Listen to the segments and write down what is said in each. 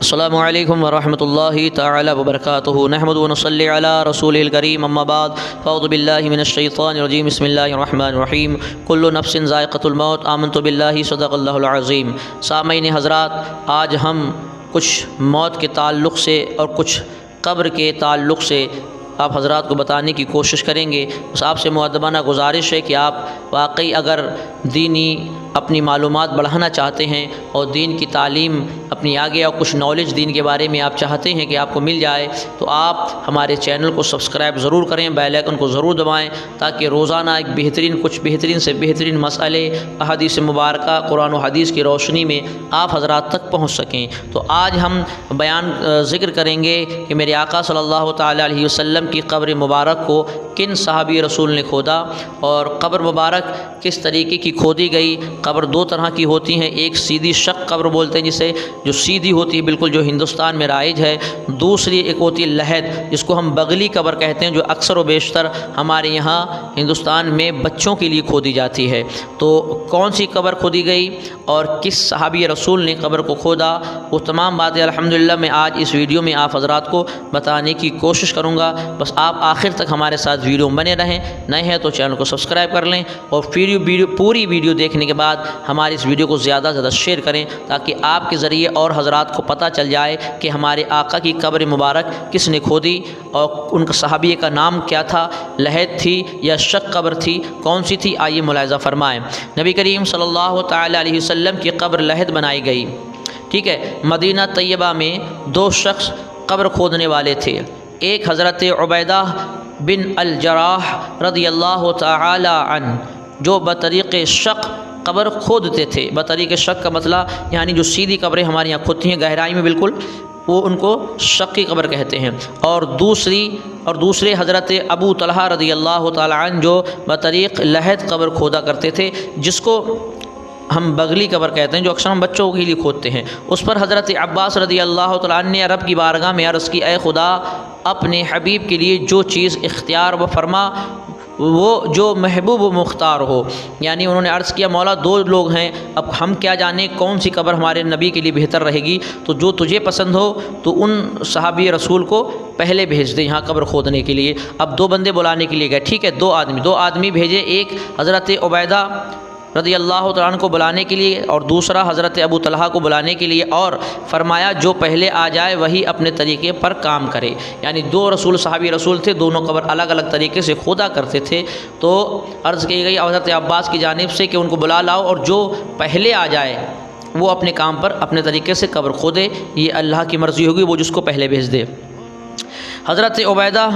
अस्सलामु अलैकुम वरहमतुल्लाहि तआला वबरकातुहू नहमदु व नसल्ली अला रसूलिल करीम अम्मा बाद फ़अऊज़ु बिल्लाहि मिनश शैतानिर रजीम बिस्मिल्लाहिर रहमानिर रहीम कुल्लु नफ्सिन ज़ाइक़तुल मौत आमन्तु बिल्लाहि सदक़ल्लाहुल अज़ीम। सामईन हज़रात, आज हम कुछ मौत के ताल्लुक़ से और कुछ कब्र के ताल्लुक़ से आप हज़रात को बताने की कोशिश करेंगे। बस आपसे मुअद्दबाना गुजारिश है कि आप वाकई अगर दीनी अपनी मालूमात बढ़ाना चाहते हैं और दीन की तालीम अपनी आगे और कुछ नॉलेज दीन के बारे में आप चाहते हैं कि आपको मिल जाए, तो आप हमारे चैनल को सब्सक्राइब ज़रूर करें, बेल आइकन को ज़रूर दबाएं, ताकि रोज़ाना एक कुछ बेहतरीन से बेहतरीन मसले अहादीस मुबारक कुरान और हदीस की रोशनी में आप हज़रात तक पहुँच सकें। तो आज हम ज़िक्र करेंगे कि मेरे आका सल्लल्लाहु तआला अलैहि वसल्लम की कब्र मुबारक को किन सहाबी रसूल ने खोदा और कब्र मुबारक किस तरीके की खोदी गई। कब्र दो तरह की होती हैं, एक सीधी शक कब्र बोलते हैं जिसे, जो सीधी होती है बिल्कुल, जो हिंदुस्तान में राइज है। दूसरी एक होती है लहद, जिसको हम बगली कब्र कहते हैं, जो अक्सर व बेशतर हमारे यहाँ हिंदुस्तान में बच्चों के लिए खोदी जाती है। तो कौन सी कब्र खोदी गई और किस सहाबी रसूल ने कब्र को खोदा, वो तमाम बातें अल्हम्दुलिल्लाह मैं आज इस वीडियो में आप हज़रात को बताने की कोशिश करूँगा। बस आप आखिर तक हमारे साथ वीडियो बने रहें। नए हैं तो चैनल को सब्सक्राइब कर लें और पूरी वीडियो देखने के बाद हमारी इस वीडियो को ज़्यादा से ज़्यादा शेयर करें, ताकि आपके ज़रिए और हज़रात को पता चल जाए कि हमारे आका की कब्र मुबारक किसने खोदी और उनका सहाबी का नाम क्या था, लहद थी या शक कब्र थी, कौन सी थी। आइए मुलाहिज़ा फरमाएँ। नबी करीम सल्लल्लाहु तआला अलैहि वसल्लम की कब्र लहद बनाई गई, ठीक है। मदीना तैयबा में दो शख्स कब्र खोदने वाले थे। एक हज़रत उबैदा बिन अल जराह रज़ियल्लाहु तआला अन, जो बतरीक़े शक कब्र खोदते थे। बतरीक़े शक का मतलब यानी जो सीधी कब्रें हमारे यहाँ खोदती हैं गहराई में बिल्कुल, वो उनको शक की कब्र कहते हैं। और दूसरे हज़रत अबू तलहा रज़ियल्लाहु तआला अन, जो बतरीक़ लहद कब्र खोदा करते थे, जिसको हम बगली कब्र कहते हैं, जो अक्सर हम बच्चों के लिए खोदते हैं। उस पर हज़रत अब्बास रज़ियल्लाहु तआला अन्हु ने अरब की बारगाह में अर्ज़ की, ऐ खुदा, अपने हबीब के लिए जो चीज़ इख्तियार व फरमा वो जो महबूब व मुख्तार हो। यानी उन्होंने अर्ज़ किया, मौला दो लोग हैं, अब हम क्या जाने कौन सी कब्र हमारे नबी के लिए बेहतर रहेगी, तो जो तुझे पसंद हो तो उन सहाबी रसूल को पहले भेज दे यहाँ कब्र खोदने के लिए। अब दो बंदे बुलाने के लिए गए, ठीक है, दो आदमी भेजे। एक हज़रत उबैदा रज़ियल्लाहु तआला अन्हु को बुलाने के लिए और दूसरा हज़रत अबू तलहा को बुलाने के लिए, और फरमाया जो पहले आ जाए वही अपने तरीक़े पर काम करे। यानी दो सहाबी रसूल थे, दोनों कब्र अलग अलग तरीके से खोदा करते थे। तो अर्ज़ की गई हज़रत अब्बास की जानिब से कि उनको बुला लाओ और जो पहले आ जाए वो अपने काम पर अपने तरीके से कब्र खोदे, ये अल्लाह की मर्ज़ी होगी, वो जिसको पहले भेज दे। हज़रत उबैदा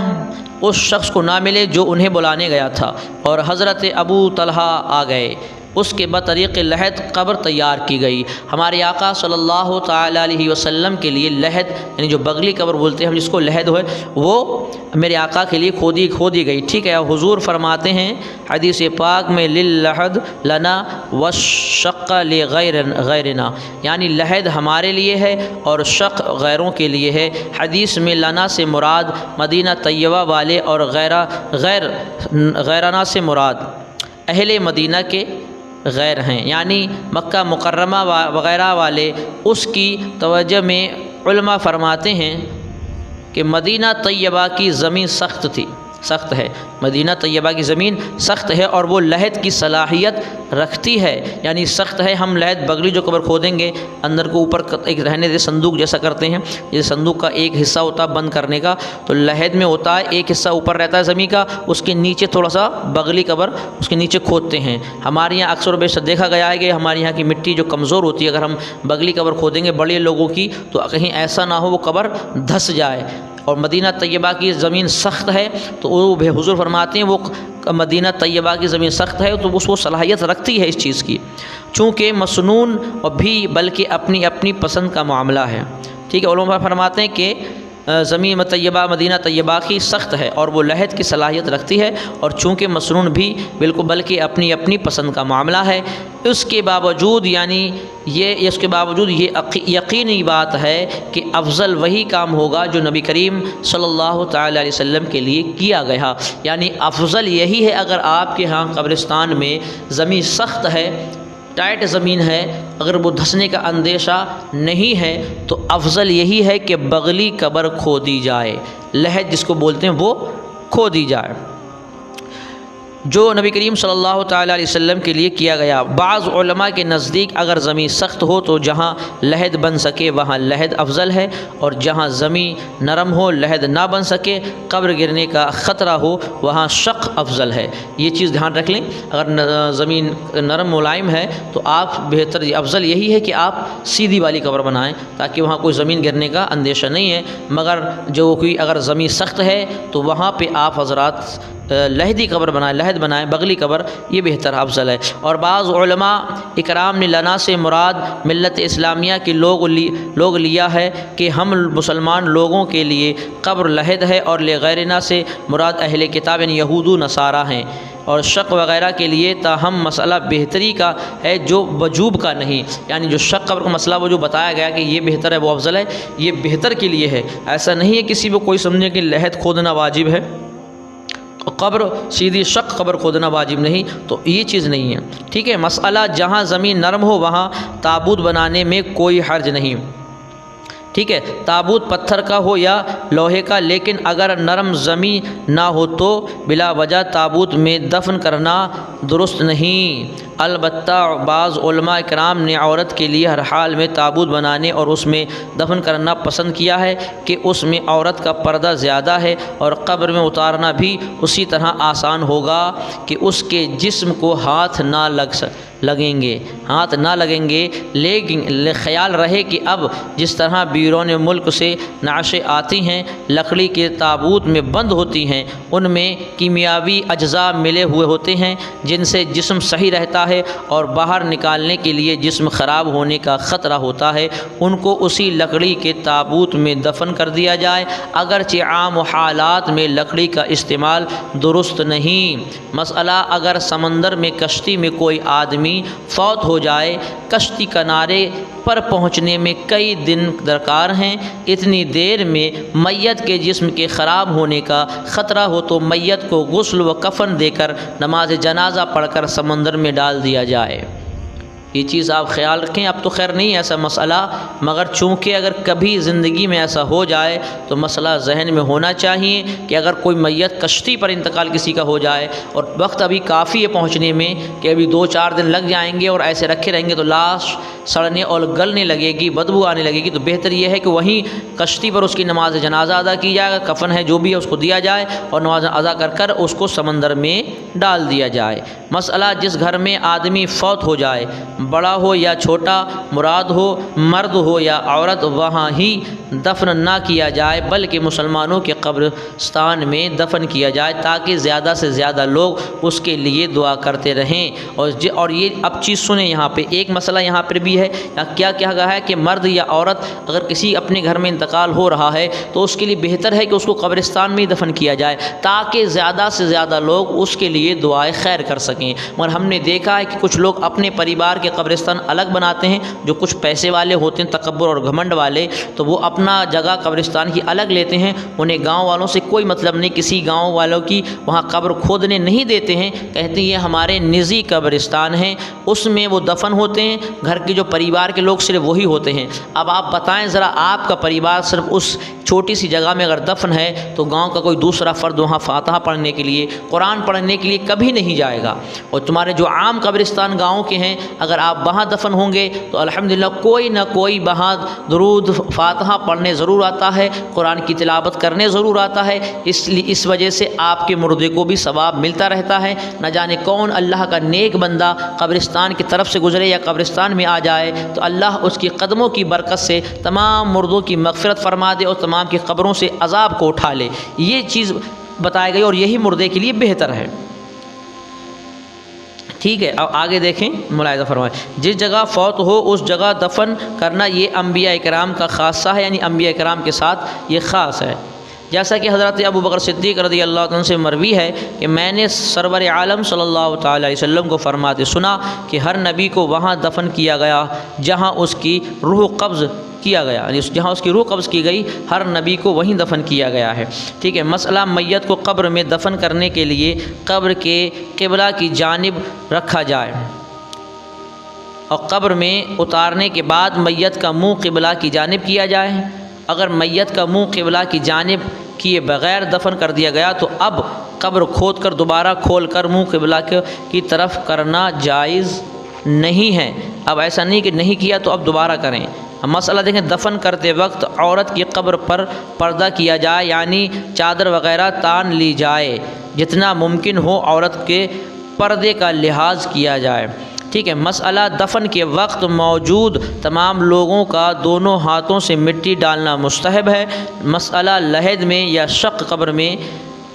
उस शख्स को ना मिले जो उन्हें बुलाने गया था, और हज़रत अबू तलहा आ गए। उसके बतरीक़ लहद कब्र तैयार की गई। हमारे आका सल्लल्लाहु तआला अलैहि वसल्लम के लिए लहद, यानी जो बगली कब्र बोलते हैं हम जिसको लहद है, वो मेरे आका के लिए खोदी गई, ठीक है। हुजूर फरमाते हैं हदीस पाक में, लिल लहद लना वश्शक़ लिग़ैरिना, यानी लहद हमारे लिए है और शक गैरों के लिए है। हदीस में लना से मुराद मदीना तैयबा वाले और गैराना से मुराद अहले मदीना के गैर हैं, यानी मक्का मुकर्रमा वग़ैरह वाले। उसकी तवज्जो में उलमा फरमाते हैं कि मदीना तैयबा की ज़मीन सख्त है, मदीना तैयबा की ज़मीन सख्त है और वो लहद की सलाहियत रखती है, यानी सख्त है। हम लहद बगली जो कब्र खोदेंगे, अंदर को ऊपर एक रहने दे संदूक जैसा करते हैं, जैसे संदूक का एक हिस्सा होता है बंद करने का, तो लहद में होता है एक हिस्सा ऊपर रहता है ज़मीन का, उसके नीचे थोड़ा सा बगली कब्र उसके नीचे खोदते हैं। हमारे यहाँ अक्सर बेशक देखा गया है कि हमारे यहाँ की मिट्टी जो कमज़ोर होती है, अगर हम बगली कब्र खोदेंगे बड़े लोगों की, तो कहीं ऐसा ना हो वो कब्र धंस जाए। और मदीना तैयबा की ज़मीन सख्त है, तो वो हुज़ूर फरमाते हैं वो मदीना तैयबा की ज़मीन सख्त है तो उसको सलाहियत रखती है इस चीज़ की, चूँकि मसनून और भी बल्कि अपनी अपनी पसंद का मामला है, ठीक है। उलमा फरमाते हैं कि ज़मीन तैयबा मदीना तैयबा की सख्त है और वो लहद की सलाहियत रखती है, और चूँकि मसनून भी बिल्कुल बल्कि अपनी अपनी पसंद का मामला है। उसके बावजूद ये यकीनी बात है कि अफजल वही काम होगा जो नबी करीम सल्लल्लाहु तआला अलैहि वसल्लम के लिए किया गया। यानी अफजल यही है, अगर आपके यहाँ कब्रिस्तान में ज़मीन सख्त है टाइट ज़मीन है, अगर वो धंसने का अंदेशा नहीं है तो अफजल यही है कि बगली कब्र खोदी जाए, लहद जिसको बोलते हैं वो खोदी जाए, जो नबी करीम सल्लल्लाहु ताला अलैहि वसल्लम के लिए किया गया। बाज़ उलमा के नज़दीक अगर ज़मीन सख्त हो तो जहाँ लहद बन सके वहाँ लहद अफजल है, और जहाँ ज़मीन नरम हो लहद ना बन सके, कब्र गिरने का ख़तरा हो, वहाँ शक अफजल है। ये चीज़ ध्यान रख लें। अगर ज़मीन नरम मुलायम है तो आप बेहतर अफजल यही है कि आप सीधी वाली कब्र बनाएँ ताकि वहाँ कोई ज़मीन गिरने का अंदेशा नहीं है। मगर जो कोई अगर ज़मीन सख्त है तो वहाँ पर आप हज़रात लहदी कब्र बनाए, लहद बनाए, बगली कब्र, ये बेहतर अफजल है। और बाज़ उलमा इकराम ने लना से मुराद मिल्लत इस्लामिया के लोग लिया है कि हम मुसलमान लोगों के लिए कब्र लहद है, और ले गैरना से मुराद अहले किताब यहूदू नसारा हैं, और शक वग़ैरह के लिए ताहम मसला बेहतरी का है जो वजूब का नहीं। यानी जो शक कब्र का मसला वो जो बताया गया कि ये बेहतर है वो अफजल है, ये बेहतर के लिए है। ऐसा नहीं है किसी को कोई समझे कि लहद खोदना वाजिब है, कब्र सीधी शक कब्र खोदना वाजिब नहीं, तो ये चीज़ नहीं है। ठीक है। मसला जहाँ ज़मीन नरम हो वहाँ ताबूत बनाने में कोई हर्ज नहीं। ठीक है। ताबूत पत्थर का हो या लोहे का, लेकिन अगर नरम ज़मीन ना हो तो बिला वजह ताबूत में दफन करना दुरुस्त नहीं। अलबत्ता बाज़ उलमा इकराम ने औरत के लिए हर हाल में ताबूत बनाने और उसमें दफन करना पसंद किया है कि उसमें औरत का पर्दा ज़्यादा है, और कब्र में उतारना भी उसी तरह आसान होगा कि उसके जिस्म को हाथ ना लगेंगे। लेकिन ख्याल रहे कि अब जिस तरह बीरोन मुल्क से नाशें आती हैं, लकड़ी के ताबूत में बंद होती हैं, उनमें कीमियावी अज्जा मिले हुए होते हैं जिनसे जिस्म सही रहता है और बाहर निकालने के लिए जिस्म ख़राब होने का ख़तरा होता है, उनको उसी लकड़ी के ताबूत में दफन कर दिया जाए, अगरचे आम हालात में लकड़ी का इस्तेमाल दुरुस्त नहीं। मसला अगर समंदर में कश्ती में कोई आदमी फौत हो जाए, कश्ती किनारे पर पहुंचने में कई दिन दरकार हैं, इतनी देर में मैयत के जिस्म के ख़राब होने का ख़तरा हो तो मैयत को गुस्ल व कफ़न देकर नमाज जनाजा पढ़कर समंदर में डाल दिया जाए। ये चीज़ आप ख्याल रखें। अब तो खैर नहीं ऐसा मसला, मगर चूँकि अगर कभी ज़िंदगी में ऐसा हो जाए तो मसला जहन में होना चाहिए कि अगर कोई मैयत कश्ती पर इंतकाल किसी का हो जाए और वक्त अभी काफ़ी है पहुँचने में कि अभी 2-4 दिन लग जाएंगे और ऐसे रखे रहेंगे तो लाश सड़ने और गलने लगेगी, बदबू आने लगेगी, तो बेहतर यह है कि वहीं कश्ती पर उसकी नमाज जनाजा अदा की जाए, कफ़न है जो भी है उसको दिया जाए और नमाज अदा कर कर उसको समंदर में डाल दिया जाए। मसला जिस घर में आदमी फौत हो जाए, बड़ा हो या छोटा, मुराद हो मर्द हो या औरत, वहाँ ही दफन ना किया जाए बल्कि मुसलमानों के कब्रिस्तान में दफन किया जाए ताकि ज़्यादा से ज़्यादा लोग उसके लिए दुआ करते रहें। और ये अब चीज़ सुने, यहाँ पे एक मसला यहाँ पर भी है, या क्या कहा है कि मर्द या औरत अगर किसी अपने घर में इंतकाल हो रहा है तो उसके लिए बेहतर है कि उसको कब्रिस्तान में ही दफन किया जाए ताकि ज़्यादा से ज़्यादा लोग उसके लिए दुआएं खैर कर सकें। मगर हमने देखा है कि कुछ लोग अपने परिवार के कब्रिस्तान अलग बनाते हैं, जो कुछ पैसे वाले होते हैं, तकब्बुर और घमंड वाले, तो वो अपना जगह कब्रिस्तान की अलग लेते हैं, उन्हें गांव वालों से कोई मतलब नहीं, किसी गांव वालों की वहाँ कब्र खोदने नहीं देते हैं, कहते हैं ये हमारे निजी कब्रिस्तान हैं, उसमें वो दफन होते हैं, घर के जो परिवार के लोग सिर्फ वही होते हैं। अब आप बताएं ज़रा, आपका परिवार सिर्फ उस छोटी सी जगह में अगर दफन है तो गांव का कोई दूसरा फ़र्द वहाँ फातिहा पढ़ने के लिए, कुरान पढ़ने के लिए कभी नहीं जाएगा। और तुम्हारे जो आम कब्रिस्तान गाँव के हैं, अगर आप वहाँ दफन होंगे तो अल्हम्दुलिल्लाह कोई ना कोई वहाँ दुरूद फातिहा पढ़ने ज़रूर आता है, कुरान की तिलावत करने ज़रूर आता है, इसलिए इस वजह से आपके मुर्दे को भी सवाब मिलता रहता है। न जाने कौन अल्लाह का नेक बंदा कब्रिस्तान की तरफ से गुजरे या कब्रिस्तान में आ जाए तो अल्लाह उसकी कदमों की बरकत से तमाम मुर्दों की मग़फ़िरत फरमा दे और तमाम की कब्रों से अज़ाब को उठा ले। ये चीज़ बताई गई और यही मुर्दे के लिए बेहतर है। ठीक है, अब आगे देखें, मुलाहिज़ा फरमाएं, जिस जगह फौत हो उस जगह दफन करना ये अम्बिया इकराम का ख़ासा है, यानी अम्बिया इकराम के साथ ये ख़ास है। जैसा कि हज़रत अबू बकर सिद्दीक़ रज़ी अल्लाह तआला से मरवी है कि मैंने सरवर आलम सल्लल्लाहु तआला अलैहि वसल्लम को फरमाते सुना कि हर नबी को वहाँ दफन किया गया जहाँ उसकी रूह कब्ज़ किया गया, यानी जहाँ उसकी रूह कब्ज़ की गई हर नबी को वहीं दफन किया गया है। ठीक है। मसला मैयत को कब्र में दफन करने के लिए कब्र के क़िबला की जानिब रखा जाए। और कब्र में उतारने के बाद मैयत का मुंह क़िबला की जानिब किया जाए। अगर मैयत का मुंह क़िबला की जानिब किए बग़ैर दफन कर दिया गया तो अब कब्र खोद कर दोबारा खोल कर मुँह क़िबला की तरफ करना जायज़ नहीं है। अब ऐसा नहीं कि नहीं किया तो अब दोबारा करें। अब मसला देखें, दफन करते वक्त औरत की कब्र पर पर्दा किया जाए, यानी चादर वग़ैरह तान ली जाए। जितना मुमकिन हो औरत के पर्दे का लिहाज किया जाए। ठीक है। मसला दफन के वक्त मौजूद तमाम लोगों का दोनों हाथों से मिट्टी डालना मुस्तहब है। मसला लहद में या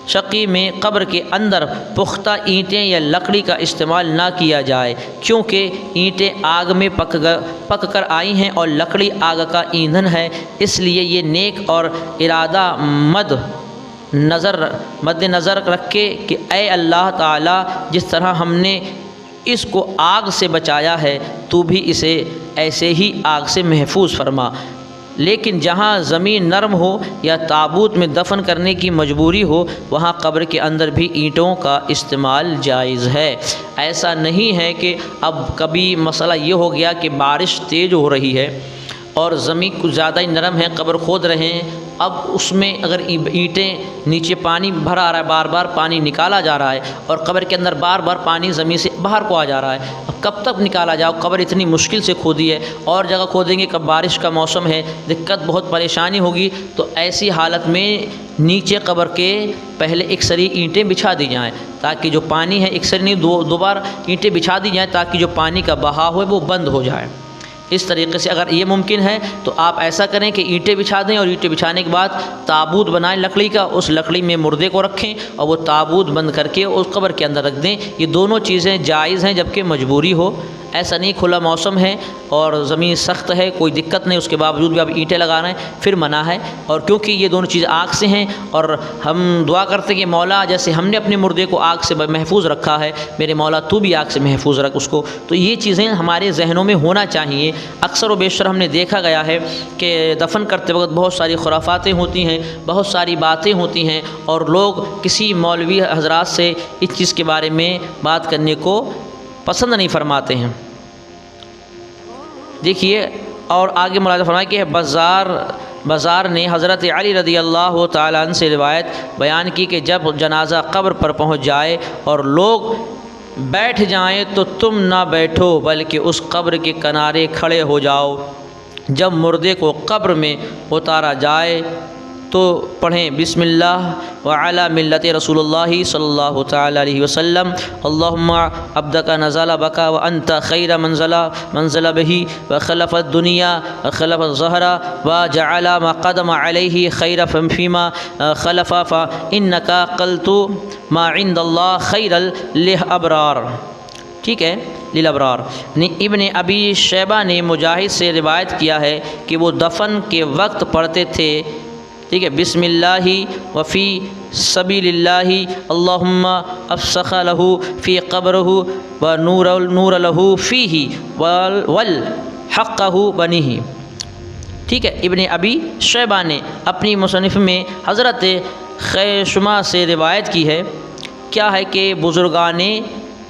शक़ी में कब्र के अंदर पुख्ता ईंटें या लकड़ी का इस्तेमाल ना किया जाए, क्योंकि ईंटें आग में पक कर आई हैं और लकड़ी आग का ईंधन है। इसलिए ये नेक और इरादा मद्देनज़र रखे कि ऐ अल्लाह ताला, जिस तरह हमने इसको आग से बचाया है तू भी इसे ऐसे ही आग से महफूज फरमा। लेकिन जहाँ ज़मीन नरम हो या ताबूत में दफन करने की मजबूरी हो, वहाँ कब्र के अंदर भी ईंटों का इस्तेमाल जायज़ है। ऐसा नहीं है कि अब कभी मसला ये हो गया कि बारिश तेज़ हो रही है और ज़मीन कुछ ज़्यादा ही नरम है, कब्र खोद रहे हैं, अब उसमें अगर ईंटें नीचे पानी भरा आ रहा है, बार बार पानी निकाला जा रहा है और कब्र के अंदर बार बार पानी ज़मीन से बाहर को आ जा रहा है, अब कब तक निकाला जाओ? कब्र इतनी मुश्किल से खोदी है, और जगह खोदेंगे कब बारिश का मौसम है, दिक्कत बहुत परेशानी होगी। तो ऐसी हालत में नीचे कब्र के पहले एक सरी ईंटें बिछा दी जाएँ, ताकि जो पानी है, एक सरी नहीं दो बार ईंटें बिछा दी जाएँ ताकि जो पानी का बहाव है वो बंद हो जाए। इस तरीके से अगर ये मुमकिन है तो आप ऐसा करें कि ईंटें बिछा दें और ईंटें बिछाने के बाद ताबूत बनाएं लकड़ी का, उस लकड़ी में मुर्दे को रखें और वो ताबूत बंद करके उस कब्र के अंदर रख दें। ये दोनों चीज़ें जायज़ हैं, जबकि मजबूरी हो। ऐसा नहीं खुला मौसम है और ज़मीन सख्त है, कोई दिक्कत नहीं, उसके बावजूद भी आप ईंटें लगा रहे हैं, फिर मना है। और क्योंकि ये दोनों चीज़ आग से हैं और हम दुआ करते हैं कि मौला, जैसे हमने अपने मुर्दे को आग से महफूज रखा है, मेरे मौला तू भी आग से महफूज रख उसको। तो ये चीज़ें हमारे जहनों में होना चाहिए। अक्सर व बेशतर हमने देखा गया है कि दफन करते वक्त बहुत सारी खुराफातें होती हैं, बहुत सारी बातें होती हैं और लोग किसी मौलवी हजरात से इस चीज़ के बारे में बात करने को पसंद नहीं फरमाते हैं। देखिए, और आगे मुलाज़ा फरमाया कि बाज़ार ने हज़रत अली रज़ी अल्लाह तआला अन्हु से रिवायत बयान की कि जब जनाज़ा कब्र पर पहुँच जाए और लोग बैठ जाएं तो तुम ना बैठो, बल्कि उस कब्र के किनारे खड़े हो जाओ। जब मुर्दे को कब्र में उतारा जाए तो पढ़ें बिस्मिल्लाह व अला मिल्लत रसूलुल्लाहि सल्लल्लाहु तआला अलैहि वसल्लम, अल्लाहुम्मा अब्दका नज़ला बका व अंता खैर मंज़ला बिही व खलफ़त दुनिया व खलफ़त ज़हरा व जअला मा क़दम अलैहि खैर फ़ीमा खलफ़ा फ़ इन्नका क़ल्तु मा इंदल्लाह खैरल लिल अबरार। ठीक है, लिल अबरार। इब्ने अबी शैबा ने मुजाहिद से रिवायत किया है कि वो दफन के वक्त पढ़ते थे, ठीक है, बिस्मिल्लाहि वफ़ी सबीलिल्लाहि अल्लाहुम्मा अफ़सख़ लहू फ़ी क़ब्रहु व नूर लहू फ़ीही वल हक़्क़हु बनीही। ठीक है, इब्ने अबी शैबा ने अपनी मुसन्निफ़ में हज़रत खैशुमा से रिवायत की है, क्या है कि बुज़ुर्गाने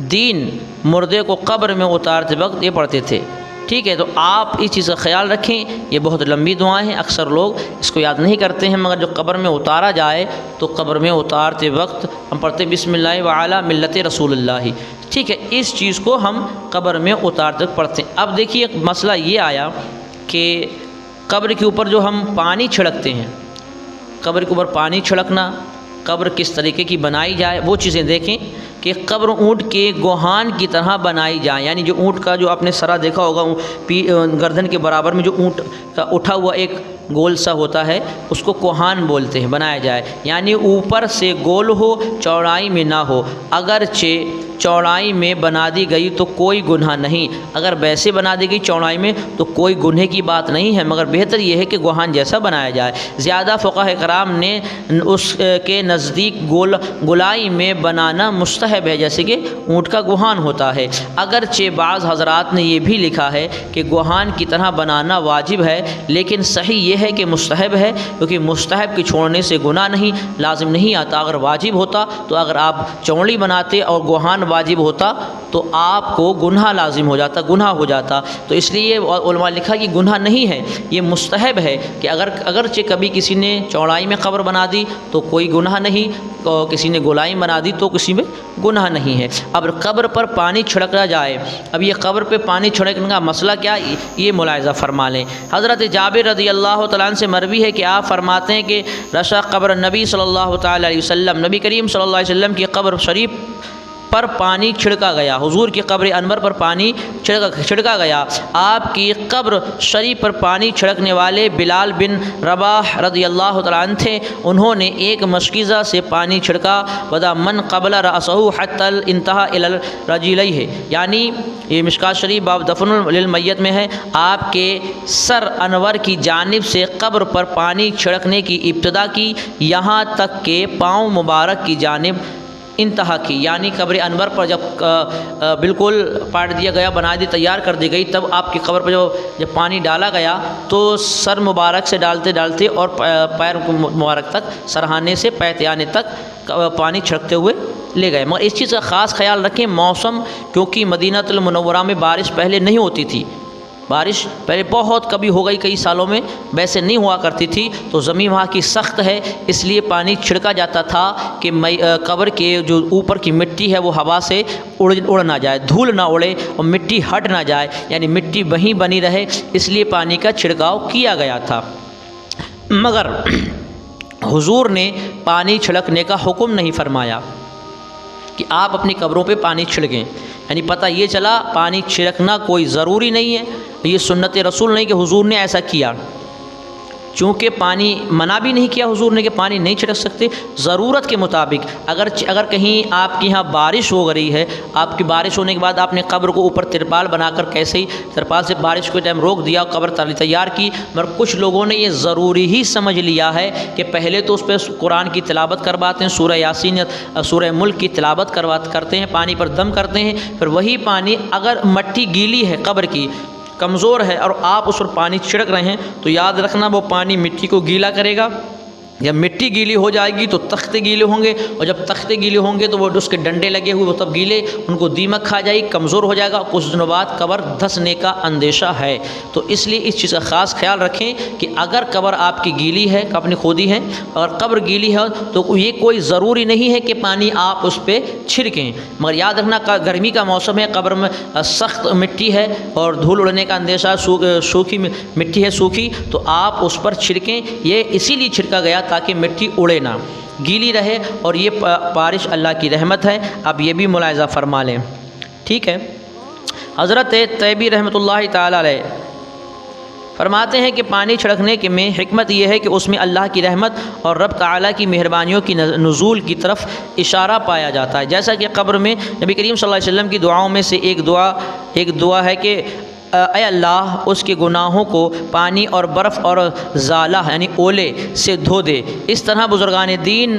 दीन मुर्दे को कब्र में उतारते वक्त ये पढ़ते थे। ठीक है, तो आप इस चीज़ का ख्याल रखें। ये बहुत लंबी दुआएं हैं, अक्सर लोग इसको याद नहीं करते हैं, मगर जब कब्र में उतारा जाए तो कब्र में उतारते वक्त हम पढ़ते बिस्मिल्लाह व अला मिल्लत रसूलुल्लाह। ठीक है, इस चीज़ को हम कब्र में उतारते वक्त पढ़ते हैं। अब देखिए, एक मसला ये आया कि कब्र के ऊपर जो हम पानी छिड़कते हैं, कब्र के ऊपर पानी छिड़कना, कब्र किस तरीके की बनाई जाए, वो चीज़ें देखें कि कब्र ऊँट के गोहान की तरह बनाई जाए। यानी जो ऊँट का जो आपने सरा देखा होगा, गर्दन के बराबर में जो ऊँट का उठा हुआ एक गोल सा होता है, उसको कोहान बोलते हैं, बनाया जाए। यानी ऊपर से गोल हो, चौड़ाई में ना हो। अगरचे चौड़ाई में बना दी गई तो कोई गुनाह नहीं, अगर वैसे बना दी गई चौड़ाई में तो कोई गुनाह की बात नहीं है, मगर बेहतर यह है कि गोहान जैसा बनाया जाए। ज़्यादा फ़ुक़हा कराम ने उसके नज़दीक गोलाई में बनाना मुस्तहब है, जैसे कि ऊँट का गोहान होता है। अगरचे बाज़ हज़रात ने यह भी लिखा है कि गोहान की तरह बनाना वाजिब है, लेकिन सही यह है कि मुस्तहब है, क्योंकि मुस्तहब के छोड़ने से गुनाह नहीं, लाजिम नहीं आता। अगर वाजिब होता तो अगर आप चौड़ी बनाते और गोहान वाजिब होता तो आपको गुनाह लाजिम हो जाता, गुनाह हो जाता। तो इसलिए उलमा लिखा कि गुनाह नहीं है, ये मुस्तहब है कि अगरचे कभी किसी ने चौड़ाई में कब्र बना दी तो कोई गुनाह नहीं, और किसी ने गोलाई बना दी तो किसी में गुनाह नहीं है। अब कब्र पर पानी छिड़का जाए, अब ये कब्र पे पानी छिड़कने का मसला क्या, ये मुलाहिज़ा फरमा लें। हज़रत जाबिर रज़ी अल्लाह तआला अन्हु से मरवी है कि आप फरमाते हैं कि रशा कब्र नबी सल्लल्लाहु तआला अलैहि वसल्लम, नबी करीम सल्लल्लाहु अलैहि वसल्लम की कब्र शरीफ पर पानी छिड़का गया, हुजूर की कब्र अनवर पर पानी छिड़का गया। आपकी कब्र शरीफ पर पानी छिड़कने वाले बिलाल बिन रबाह रज़ी अल्लाह तआला अन्हु थे। उन्होंने एक मशकीज़ा से पानी छिड़का, वदा मन क़बला रअसहु हत्तल इंतहा इलल रजिलैहि, यानी ये मिशकात शरीफ बाब दफनुल लिल मय्यत में है। आपके सर अनवर की जानिब से कब्र पर पानी छिड़कने की इब्तिदा की, यहाँ तक के पाँव मुबारक की जानिब इंतहा की, यानी कब्र अनवर पर जब बिल्कुल पाट दिया गया, बना दी, तैयार कर दी गई, तब आपकी कब्र पर जब पानी डाला गया तो सर मुबारक से डालते डालते और पैर मुबारक तक, सरहाने से पैतियाने तक पानी छिड़कते हुए ले गए। मगर इस चीज़ का ख़ास ख्याल रखें, मौसम, क्योंकि मदीनातुल मुनव्वरा में बारिश पहले नहीं होती थी, बारिश पहले बहुत कभी हो गई, कई सालों में वैसे नहीं हुआ करती थी, तो ज़मीन वहाँ की सख्त है, इसलिए पानी छिड़का जाता था कि कब्र के जो ऊपर की मिट्टी है वो हवा से उड़ ना जाए, धूल ना उड़े और मिट्टी हट ना जाए, यानी मिट्टी वहीं बनी रहे, इसलिए पानी का छिड़काव किया गया था। मगर हुजूर ने पानी छिड़कने का हुक्म नहीं फरमाया कि आप अपनी कब्रों पे पानी छिड़कें, यानी पता ये चला पानी छिड़कना कोई ज़रूरी नहीं है, ये सुन्नत रसूल नहीं कि हुजूर ने ऐसा किया। चूँकि पानी मना भी नहीं किया हुजूर ने कि पानी नहीं छिड़क सकते, ज़रूरत के मुताबिक अगर कहीं आपके यहाँ बारिश हो रही है, आपकी बारिश होने के बाद आपने कब्र को ऊपर तिरपाल बनाकर कैसे ही तिरपाल से बारिश को टाइम रोक दिया, कब्र तैयार की, मगर कुछ लोगों ने ये ज़रूरी ही समझ लिया है कि पहले तो उस पर कुरान की तिलावत करवाते हैं, सूरह यासीन या सूरह मुल्क की तिलावत करते हैं, पानी पर दम करते हैं, फिर वही पानी अगर मिट्टी गीली है, कब्र की कमज़ोर है और आप उस पर पानी छिड़क रहे हैं तो याद रखना वो पानी मिट्टी को गीला करेगा, जब मिट्टी गीली हो जाएगी तो तख्ते गीले होंगे, और जब तख्ते गीले होंगे तो वो उसके डंडे लगे हुए वो तब गीले, उनको दीमक खा जाएगी, कमज़ोर हो जाएगा, कुछ दिनों बाद कब्र धंसने का अंदेशा है। तो इसलिए इस चीज़ का ख़ास ख्याल रखें कि अगर कब्र आपकी गीली है, अपनी खोदी है, और कब्र गीली है तो ये कोई ज़रूरी नहीं है कि पानी आप उस पर छिड़कें, मगर याद रखना गर्मी का मौसम है, कब्र में सख्त मिट्टी है और धूल उड़ने का अंदेशा, सूखी मिट्टी है, सूखी, तो आप उस पर छिड़कें। ये इसीलिए छिड़का गया ताकि मिट्टी उड़े ना, गीली रहे, और ये बारिश अल्लाह की रहमत है। अब ये भी मुलाहिज़ा फरमा लें, ठीक है। हज़रत तैबी रहमतुल्लाहि ताला अलैह फरमाते हैं कि पानी छिड़कने के में हिकमत यह है कि उसमें अल्लाह की रहमत और रब ताला की मेहरबानियों की नुज़ूल की तरफ इशारा पाया जाता है। जैसा कि कब्र में नबी करीम सल्लल्लाहु अलैहि वसल्लम की दुआओं में से एक दुआ है कि ऐ अल्लाह उसके गुनाहों को पानी और बर्फ़ और ज़ाला यानी ओले से धो दे। इस तरह बुज़ुर्गान दीन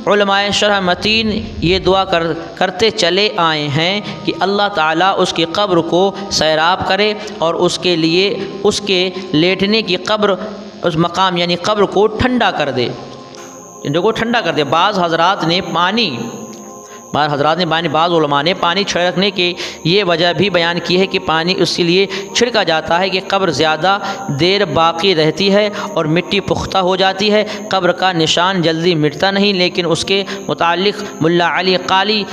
उलमाए शरह मतीन ये दुआ करते चले आए हैं कि अल्लाह ताला उसकी कब्र को सैराब करे और उसके लिए उसके लेटने की कब्र, उस मकाम यानी कब्र को ठंडा कर दे, को ठंडा कर दे। बाज़ हज़रात ने बाज़ उलमा ने पानी छिड़कने की ये वजह भी बयान की है कि पानी उसके लिए छिड़का जाता है कि कब्र ज़्यादा देर बाकी रहती है और मिट्टी पुख्ता हो जाती है, कब्र का निशान जल्दी मिटता नहीं। लेकिन उसके मुतालिक मुल्ला अली क़ाली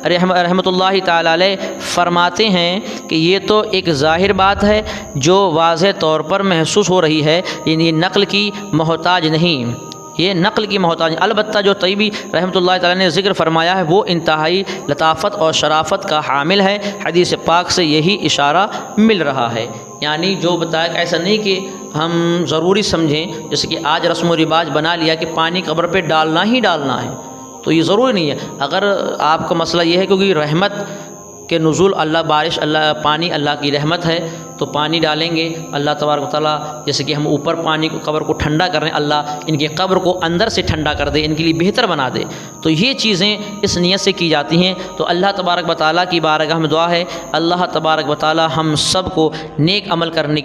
रहमतुल्लाहि ताला अलैह फरमाते हैं कि ये तो एक ज़ाहिर बात है जो वाज़ेह तौर पर महसूस हो रही है, ये नक़ल की मोहताज नहीं, ये नक़ल की मोहताज। अलबत्ता जो तैबी रहमतुल्लाह ताला ने ज़िक्र फरमाया है वो इंतहाई लताफ़त और शराफ़त का हामिल है, हदीस पाक से यही इशारा मिल रहा है। यानी जो बताया, ऐसा नहीं कि हम ज़रूरी समझें, जैसे कि आज रस्म व रिवाज बना लिया कि पानी कब्र पे डालना ही डालना है, तो ये ज़रूरी नहीं है। अगर आपका मसला ये है क्योंकि रहमत के नुज़ूल अल्लाह, बारिश अल्लाह, पानी अल्लाह की रहमत है, तो पानी डालेंगे। अल्लाह तबारक व तआला जैसे कि हम ऊपर पानी को, कब्र को ठंडा कर रहे हैं, अल्लाह इनके कब्र को अंदर से ठंडा कर दे, इनके लिए बेहतर बना दे, तो ये चीज़ें इस नीयत से की जाती हैं। तो अल्लाह तबारक व तआला की बारगाह में दुआ है, अल्लाह तबारक व तआला हम सब को नेक अमल करने